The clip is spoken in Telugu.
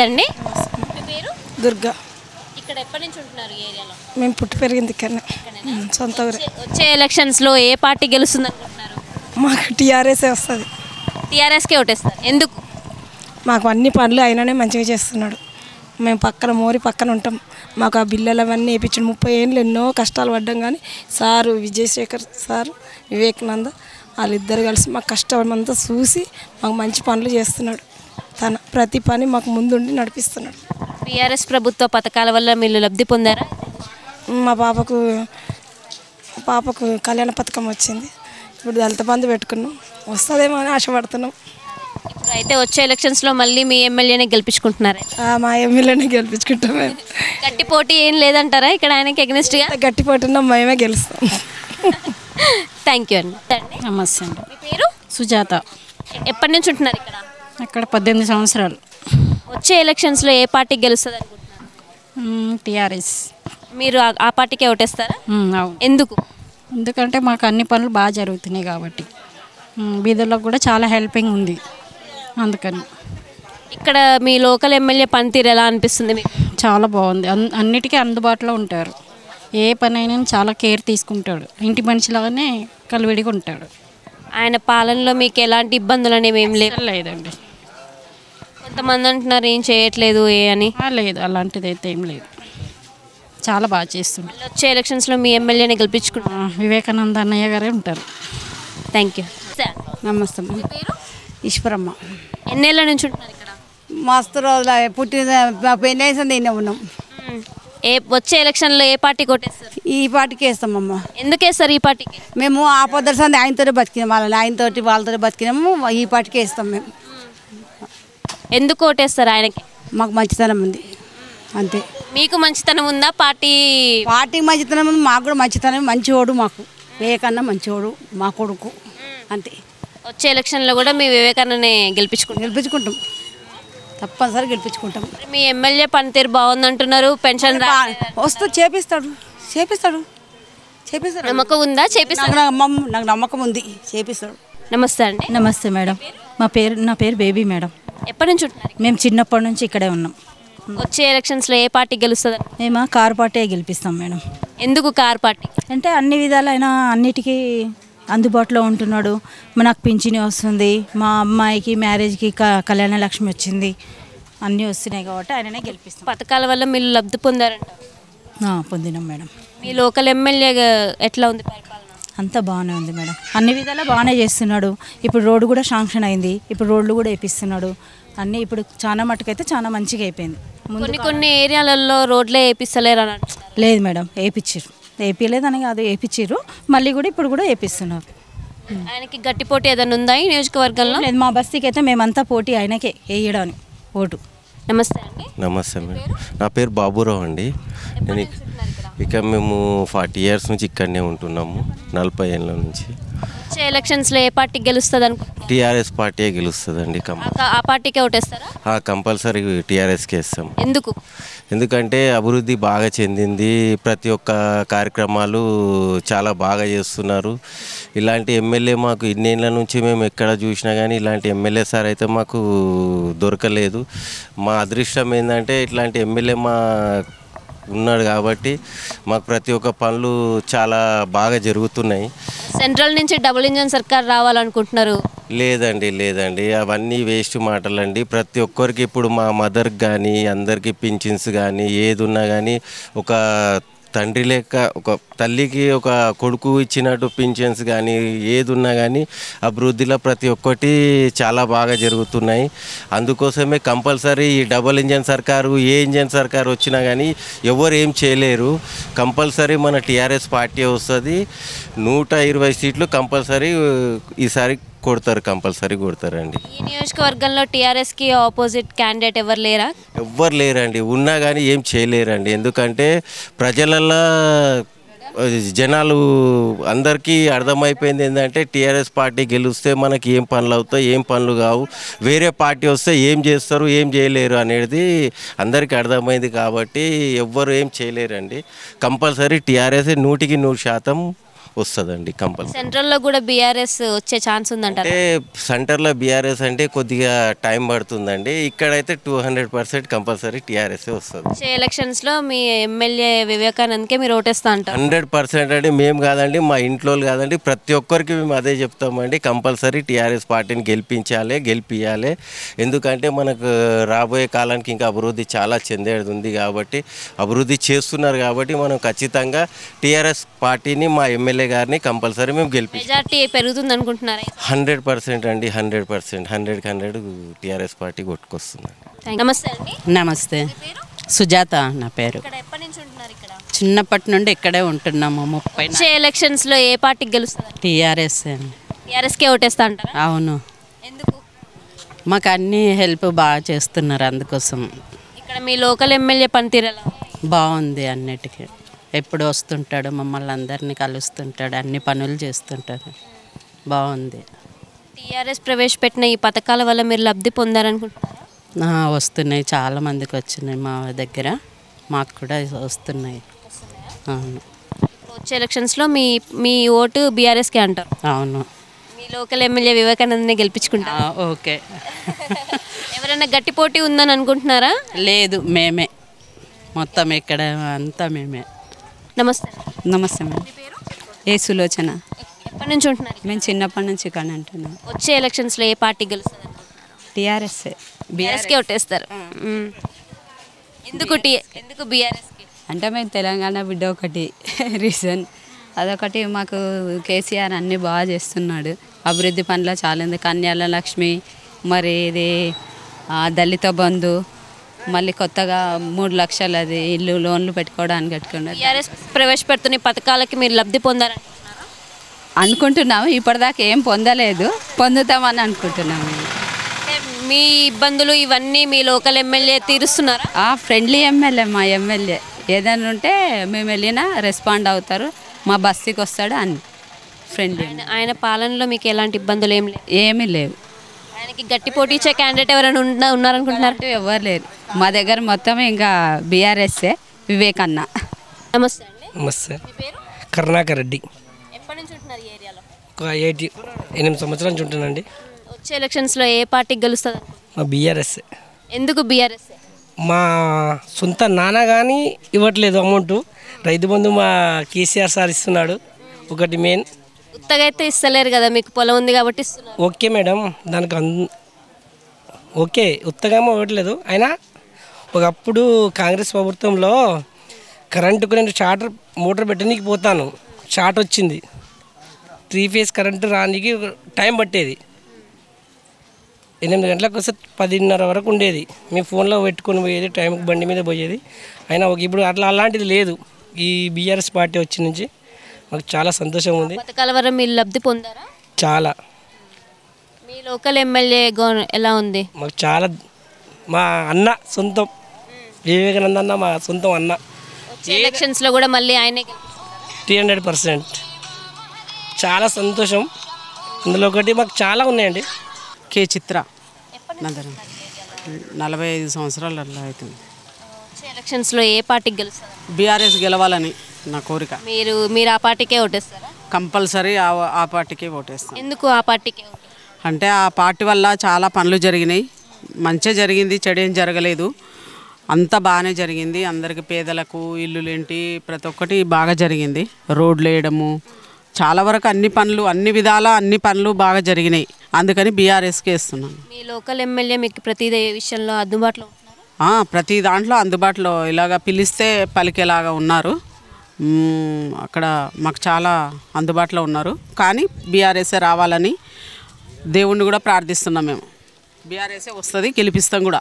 అండి. మీ పేరు? దుర్గా. ఇక్కడ ఎప్పటి నుంచి ఉంటున్నారు ఈ ఏరియాలో? మేము పుట్టి పెరిగింది ఇక్కడనే, సొంత ఊరే. వచ్చే ఎలక్షన్స్లో ఏ పార్టీ గెలుస్తుంది అనుకుంటున్నారు? మాకు టీఆర్ఎస్ఏ వస్తుంది. టీఆర్ఎస్కే ఓటేస్తారు. ఎందుకు? మాకు అన్ని పనులు అయిననే మంచిగా చేస్తున్నాడు. మేము పక్కన మోరి పక్కన ఉంటాం. మాకు ఆ బిల్లలు అవన్నీ వేయించండి. 30 ఏళ్ళు ఎన్నో కష్టాలు పడ్డాం, కానీ సారు విజయశేఖర్ సారు, వివేకానంద వాళ్ళిద్దరు కలిసి మాకు కష్టం అంతా చూసి మాకు మంచి పనులు చేస్తున్నాడు. తన ప్రతి పని మాకు ముందుండి నడిపిస్తున్నాడు. టీఆర్ఎస్ ప్రభుత్వ పథకాల వల్ల మీరు లబ్ధి పొందారా? మా పాపకు కళ్యాణ పథకం వచ్చింది. ఇప్పుడు దళిత బంధు పెట్టుకున్నాం, వస్తుందేమో అని ఆశపడుతున్నాం. ఇప్పుడు అయితే వచ్చే ఎలక్షన్స్లో మళ్ళీ మీ ఎమ్మెల్యేనే గెలిపించుకుంటున్నారా? మా ఎమ్మెల్యేనే గెలిపించుకుంటాం. మేము గట్టి పోటీ ఏం లేదంటారా ఇక్కడ ఆయనకి ఎగ్నెస్ట్గా? గట్టి పోటీన్నాం, మేమే గెలుస్తాం. థ్యాంక్ యూ అండి. నమస్తే అండి. మీ పేరు? సుజాత. ఎప్పటి నుంచి ఉంటున్నారు ఇక్కడ? అక్కడ 18 సంవత్సరాలు. వచ్చే ఎలక్షన్స్లో ఏ పార్టీ గెలుస్తుంది అనుకుంటున్నారు? టీఆర్ఎస్. మీరు ఆ పార్టీకే ఓటేస్తారా? అవును. ఎందుకు? ఎందుకంటే మాకు అన్ని పనులు బాగా జరుగుతున్నాయి కాబట్టి, బీదర్లకు కూడా చాలా హెల్పింగ్ ఉంది అందుకని. ఇక్కడ మీ లోకల్ ఎమ్మెల్యే పనితీరు ఎలా అనిపిస్తుంది మీకు? చాలా బాగుంది. అన్నిటికీ అందుబాటులో ఉంటారు. ఏ పని అయినా చాలా కేర్ తీసుకుంటాడు. ఇంటి మనిషిలాగానే కలివిడిగా ఉంటాడు. ఆయన పాలనలో మీకు ఎలాంటి ఇబ్బందులు అనేవి ఏం లేదండి. కొంతమంది అంటున్నారు ఏం చేయట్లేదు అని. లేదు, అలాంటిది అయితే ఏం లేదు. చాలా బాగా చేస్తుంది. వచ్చే ఎలక్షన్స్లో మీ ఎమ్మెల్యేని గెలిపించుకుంటాం. వివేకానంద అన్నయ్య గారే ఉంటారు. Thank you. నమస్తే. మీ పేరు? ఈశ్వరమ్మ. ఎన్నేళ్ళ నుంచి ఉంటున్నారు ఇక్కడ? మస్తు రోజులు పుట్టిన పెళ్ళేసింది ఈయన ఉన్నాం. వచ్చే ఎలక్షన్లో ఏ పార్టీ కొట్టేస్తారు? ఈ పార్టీకి వేస్తామమ్మ. ఎందుకు వేస్తారు ఈ పార్టీకి? మేము ఆ పొద్దుసంది ఆయనతోటి బతికినాం, వాళ్ళతో బతికినాము. ఈ పార్టీకి వేస్తాం మేము. ఎందుకు ఓటేస్తారు ఆయనకి? మాకు మంచితనం ఉంది అంతే. మీకు మంచితనం ఉందా? పార్టీకి మంచితనం ఉంది, మాకు కూడా మంచితనం. మంచివాడు మాకు, వివేకన్న మంచివాడు మా కొడుకు అంతే. వచ్చే ఎలక్షన్లో కూడా మీ వివేకానందనే గెలిపించుకుంటాం. తప్పనిసరి గెలిపించుకుంటాం. మీ ఎమ్మెల్యే పనితీరు బాగుందంటున్నారు. పెన్షన్ వస్తూ చేపిస్తాడు. నమ్మకం ఉందా? చేపిస్తాడు. నాకు నమ్మకం ఉంది, చేపిస్తాడు. నమస్తే అండి. నమస్తే మేడం. నా పేరు బేబీ మేడం. ఎప్పటి నుంచి ఉంటున్నారు? మేము చిన్నప్పటి నుంచి ఇక్కడే ఉన్నాం. వచ్చే ఎలక్షన్స్లో ఏ పార్టీ గెలుస్తుంది? మేము కారు పార్టీ గెలిపిస్తాం మేడం. ఎందుకు కారు పార్టీ? అంటే అన్ని విధాలైన అన్నిటికీ అందుబాటులో ఉంటున్నాడు. నాకు పింఛని వస్తుంది, మా అమ్మాయికి మ్యారేజ్కి కళ్యాణ లక్ష్మి వచ్చింది, అన్నీ వస్తున్నాయి కాబట్టి ఆయననే గెలిపిస్తాం. పథకాల వల్ల మీరు లబ్ధి పొందారంట? పొందినాం మేడం. మీ లోకల్ ఎమ్మెల్యే ఎట్లా ఉంది పరిపాలన? అంతా బాగానే ఉంది మేడం. అన్ని విధాలా బాగానే చేస్తున్నాడు. ఇప్పుడు రోడ్డు కూడా శాంక్షన్ అయింది, ఇప్పుడు రోడ్లు కూడా వేపిస్తున్నాడు. అన్నీ ఇప్పుడు చాలా మటుకైతే చాలా మంచిగా అయిపోయింది. కొన్ని ఏరియాలలో రోడ్లే వేపిస్తలేరు అని అంటున్నారు. లేదు మేడం, వేయించారు. వేయలేదని కాదు, వేయించారు. మళ్ళీ కూడా ఇప్పుడు కూడా వేపిస్తున్నారు. ఆయనకి గట్టి పోటీ ఏదైనా ఉందా ఈ నియోజకవర్గంలో? లేదు, మా బస్తీకి అయితే మేమంతా పోటీ ఆయనకే వేయడానికి ఓటు. నమస్తే అండి. నమస్తే మేడం. నా పేరు బాబురావు అండి. నేను ఇక మేము 40 years నుంచి ఇక్కడనే ఉంటున్నాము, 40 ఏళ్ళ నుంచి. వచ్చే ఎలక్షన్స్లో ఏ పార్టీ గెలుస్తుంది అనుకుంటున్నారు? టీఆర్ఎస్ పార్టీ గెలుస్తుందండి. ఆ పార్టీకే ఓటేస్తారా? కంపల్సరీ టీఆర్ఎస్కి వేస్తాం. ఎందుకు? ఎందుకంటే అభివృద్ధి బాగా చెందింది. ప్రతి ఒక్క కార్యక్రమాలు చాలా బాగా చేస్తున్నారు. ఇలాంటి ఎమ్మెల్యే మాకు ఇన్నేళ్ళ నుంచి మేము ఎక్కడ చూసినా కానీ ఇలాంటి ఎమ్మెల్యే సార్ అయితే మాకు దొరకలేదు. మా అదృష్టం ఏంటంటే ఇట్లాంటి ఎమ్మెల్యే ఉన్నాడు కాబట్టి మాకు ప్రతి ఒక్క పనులు చాలా బాగా జరుగుతున్నాయి. సెంట్రల్ నుంచి డబుల్ ఇంజన్ సర్కార్ రావాలనుకుంటున్నారు? లేదండి, అవన్నీ వేస్ట్ మాటలండి. ప్రతి ఒక్కరికి ఇప్పుడు మా మదర్కి కానీ అందరికీ పింఛన్స్ కానీ ఏది ఉన్నా కానీ ఒక తండ్రి లెక్క, ఒక తల్లికి ఒక కొడుకు ఇచ్చినట్టు పింఛన్స్ కానీ ఏది ఉన్నా కానీ అభివృద్ధిలో ప్రతి ఒక్కటి చాలా బాగా జరుగుతున్నాయి. అందుకోసమే కంపల్సరీ ఈ డబుల్ ఇంజన్ సర్కారు, ఏ ఇంజన్ సర్కారు వచ్చినా కానీ ఎవరు ఏం చేయలేరు. కంపల్సరీ మన టీఆర్ఎస్ పార్టీ వస్తుంది. 120 సీట్లు కంపల్సరీ ఈసారి కంపల్సరీ కొడతారండి. ఈ నియోజకవర్గంలో టీఆర్ఎస్కి ఆపోజిట్ క్యాండిడేట్ ఎవరు లేరా? ఎవ్వరు లేరండి. ఉన్నా కానీ ఏం చేయలేరండి. ఎందుకంటే ప్రజలలో జనాలు అందరికీ అర్థమైపోయింది ఏంటంటే టీఆర్ఎస్ పార్టీ గెలిస్తే మనకి ఏం పనులు అవుతాయి, ఏం పనులు కావు, వేరే పార్టీ వస్తే ఏం చేస్తారు, ఏం చేయలేరు అనేది అందరికీ అర్థమైంది. కాబట్టి ఎవ్వరు ఏం చేయలేరండి. కంపల్సరీ టీఆర్ఎస్ 100% వస్తుందండి కంపల్సరీ. సెంట్రల్లో కూడా బీఆర్ఎస్ వచ్చే ఛాన్స్ ఉందంటారు. అంటే సెంటర్లో బీఆర్ఎస్ అంటే కొద్దిగా టైం పడుతుందండి. ఇక్కడైతే 200% కంపల్సరీ టీఆర్ఎస్ వస్తుంది. వచ్చే ఎలక్షన్స్లో మీ ఎమ్మెల్యే వివేకానంద్కే మీరు ఓటేస్తా అంటారు. 100% అండి. మేము కాదండి, మా ఇంట్లో కాదండి, ప్రతి ఒక్కరికి మేము అదే చెప్తామండి. కంపల్సరీ టీఆర్ఎస్ పార్టీని గెలిపియాలి. ఎందుకంటే మనకు రాబోయే కాలానికి ఇంకా అభివృద్ధి చాలా చెందేది ఉంది కాబట్టి, అభివృద్ధి చేస్తున్నారు కాబట్టి మనం ఖచ్చితంగా టీఆర్ఎస్ పార్టీని, మా ఎమ్మెల్యే గారిని కంపల్సరీ మేము గెలిపిస్తాం. మెజార్టీ పెరుగుతుంది అనుకుంటున్నారా? 100% అండి. 100%, 100 టీఆర్ఎస్ పార్టీ కొట్టుకొస్తుందండి. నమస్తే అండి. నమస్తే. సుజాత నా పేరు. ఇక్కడ ఎప్పటి నుంచి ఉంటున్నారు? ఇక్కడ చిన్నప్పటి నుండి ఇక్కడే ఉంటున్నాము. 30 వచ్చే ఎలక్షన్స్లో ఏ పార్టీకి గెలుస్తుంది? టీఆర్ఎస్. టీఆర్ఎస్కే ఓటేస్తా అంటారా? అవును. ఎందుకు? మాకు అన్ని హెల్ప్ బాగా చేస్తున్నారు, అందుకోసం. ఇక్కడ మీ లోకల్ ఎమ్మెల్యే పనితీరు ఎలా ఉంది? బాగుంది. అన్నిటికీ ఎప్పుడు వస్తుంటాడు, మమ్మల్ని అందరినీ కలుస్తుంటాడు, అన్ని పనులు చేస్తుంటాడు. బాగుంది. టీఆర్ఎస్ ప్రవేశపెట్టిన ఈ పథకాల వల్ల మీరు లబ్ధి పొందారనుకుంటున్నారా? వస్తున్నాయి, చాలా మందికి వచ్చినాయి మా దగ్గర, మాకు కూడా వస్తున్నాయి. అవును. వచ్చే ఎలక్షన్స్లో మీ ఓటు బీఆర్ఎస్కే అంటారు? అవును. మీ లోకల్ ఎమ్మెల్యే వివేకానందనే గెలిపించుకుంటారా? ఓకే. ఎవరైనా గట్టి పోటీ ఉందని అనుకుంటున్నారా? లేదు, మేమే మొత్తం ఇక్కడ అంతా మేమే. నమస్తే. నమస్తే మేడం. ఏ సులోచన. ఎప్పటి నుంచి ఉంటున్నారు? మేము చిన్నప్పటి నుంచి ఇక్కడ అంటున్నాం. వచ్చే ఎలక్షన్స్లో ఏ పార్టీ గెలుస్తుంది? టీఆర్ఎస్. బీఆర్ఎస్కే ఓటేస్తారు. ఎందుకు బీఆర్ఎస్కి? అంటే మేము తెలంగాణ బిడ్డ, ఒకటి రీజన్ అదొకటి. మాకు కేసీఆర్ అన్నీ బాగా చేస్తున్నాడు, అభివృద్ధి పనులు చాలా ఉంది. కన్యాల లక్ష్మి, మరి ఇది దళిత బంధు, మళ్ళీ కొత్తగా 3 లక్షలు అది ఇల్లు లోన్లు పెట్టుకోవడానికి కట్టుకున్నారు. టీఆర్ఎస్ ప్రవేశపెడుతున్న పథకాలకి మీరు లబ్ధి పొందారనుకుంటున్నారా? అనుకుంటున్నాము. ఇప్పటిదాకా ఏం పొందలేదు, పొందుతామని అనుకుంటున్నాము. అంటే మీ ఇబ్బందులు ఇవన్నీ మీ లోకల్ ఎమ్మెల్యే తీరుస్తున్నారా? ఫ్రెండ్లీ ఎమ్మెల్యే మా ఎమ్మెల్యే. ఏదైనా ఉంటే మేము వెళ్ళినా రెస్పాండ్ అవుతారు, మా బస్తీకి వస్తాడు, అన్ని ఫ్రెండ్లీ. ఆయన పాలనలో మీకు ఎలాంటి ఇబ్బందులు ఏమీ లేవు. ఆయనకి గట్టి పోటీ ఇచ్చే క్యాండిడేట్ ఎవరైనా ఉన్నారనుకుంటున్నారు? ఎవరు లేరు మా దగ్గర, మొత్తం ఇంకా బీఆర్ఎస్ఏ, వివేకన్న. నమస్తే అండి. నమస్తే. కరుణాకర్ రెడ్డి. ఎప్పటి నుంచి ఉంటున్నారు ఈ ఏరియాలో? ఒక 8 సంవత్సరాల నుంచి ఉంటున్నానండి. వచ్చే ఎలక్షన్స్లో ఏ పార్టీకి గెలుస్తుంది? మా బీఆర్ఎస్. ఎందుకు బీఆర్ఎస్? మా సొంత నాన్న కానీ ఇవ్వట్లేదు అమౌంట్. రైతు బంధు మా కేసీఆర్ సార్ ఇస్తున్నాడు, ఒకటి మెయిన్. ఉత్తగా అయితే ఇస్తలేరు కదా, మీకు పొలం ఉంది కాబట్టి ఇస్తున్నారు. ఓకే మేడం, దానికి ఓకే, ఉత్తగా ఇవ్వట్లేదు. అయినా ఒకప్పుడు కాంగ్రెస్ ప్రభుత్వంలో కరెంటుకు నేను మోటార్ పెట్టడానికి పోతాను, షార్ట్ వచ్చింది. 3 ఫేజ్ కరెంటు రానికి టైం పట్టేది. 8 గంటలకు వస్తే 10:30 వరకు ఉండేది. మేము ఫోన్లో పెట్టుకొని పోయేది, టైంకి బండి మీద పోయేది. అయినా ఇప్పుడు అలాంటిది లేదు. ఈ బీఆర్ఎస్ పార్టీ వచ్చి నుంచి మాకు చాలా సంతోషం ఉంది. పథకాల వల్ల మీరు లబ్ధి పొందారా? చాలా. మీ లోకల్ ఎమ్మెల్యే ఎలా ఉంది? మాకు చాలా, మా అన్న సొంతం వివేకానంద అన్న, మా సొంతం అన్న. ఎలక్షన్స్లో కూడా మళ్ళీ ఆయనే 300%. చాలా సంతోషం. అందులో ఒకటి మాకు చాలా ఉన్నాయండి. కే చిత్ర నందనం. 45 సంవత్సరాలు అట్లా అవుతుంది. ఎలక్షన్స్లో ఏ పార్టీకి గెలుస్తారు? బీఆర్ఎస్ గెలవాలని నా కోరిక. మీరు ఆ పార్టీకే ఓటేస్తారా? కంపల్సరీ ఆ పార్టీకే ఓటేస్తాను. ఎందుకు ఆ పార్టీకే? అంటే ఆ పార్టీ వల్ల చాలా పనులు జరిగినాయి, మంచిగా జరిగింది, చెడు ఏం జరగలేదు, అంతా బాగానే జరిగింది. అందరికి పేదలకు ఇల్లులేంటి ప్రతి ఒక్కటి బాగా జరిగింది. రోడ్లు వేయడము, చాలా వరకు అన్ని పనులు, అన్ని విధాల అన్ని పనులు బాగా జరిగినాయి. అందుకని బీఆర్ఎస్కి వేస్తున్నాను. మీ లోకల్ ఎమ్మెల్యే మీకు ప్రతి విషయంలో అందుబాటులో ఉంటున్నారా? ప్రతి దాంట్లో అందుబాటులో, ఇలాగ పిలిస్తే పలికేలాగా ఉన్నారు. అక్కడ మాకు చాలా అందుబాటులో ఉన్నారు. కానీ బీఆర్ఎస్ఏ రావాలని దేవుణ్ణి కూడా ప్రార్థిస్తున్నాం. మేము బీఆర్ఎస్ఏ వస్తుంది, గెలిపిస్తాం కూడా.